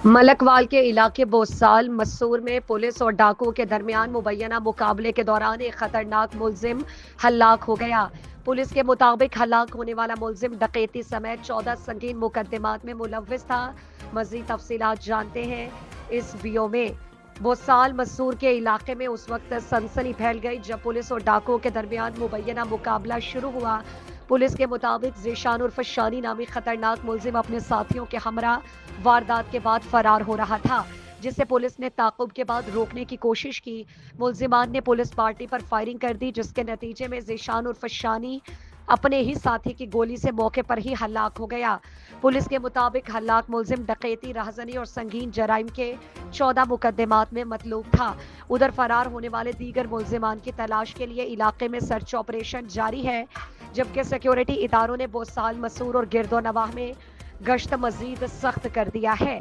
ملکوال کے علاقے بوسال مسور میں پولیس اور ڈاکوؤں کے درمیان مبینہ مقابلے کے دوران ایک خطرناک ملزم ہلاک ہو گیا۔ پولیس کے مطابق ہلاک ہونے والا ملزم ڈکیتی سمیت 14 سنگین مقدمات میں ملوث تھا۔ مزید تفصیلات جانتے ہیں اس ویڈیو میں۔ بوسال مسور کے علاقے میں اس وقت سنسنی پھیل گئی جب پولیس اور ڈاکوؤں کے درمیان مبینہ مقابلہ شروع ہوا۔ پولیس کے مطابق ذیشان عرف شانی نامی خطرناک ملزم اپنے ساتھیوں کے ہمراہ واردات کے بعد فرار ہو رہا تھا، جسے پولیس نے تعاقب کے بعد روکنے کی کوشش کی۔ ملزمان نے پولیس پارٹی پر فائرنگ کر دی، جس کے نتیجے میں ذیشان عرف شانی اپنے ہی ساتھی کی گولی سے موقع پر ہی ہلاک ہو گیا۔ پولیس کے مطابق ہلاک ملزم ڈکیتی، راہزنی اور سنگین جرائم کے 14 مقدمات میں مطلوب تھا۔ ادھر فرار ہونے والے دیگر ملزمان کی تلاش کے لیے علاقے میں سرچ آپریشن جاری ہے، جبکہ سیکیورٹی اداروں نے بوسال مسور اور گرد و نواح میں گشت مزید سخت کر دیا ہے۔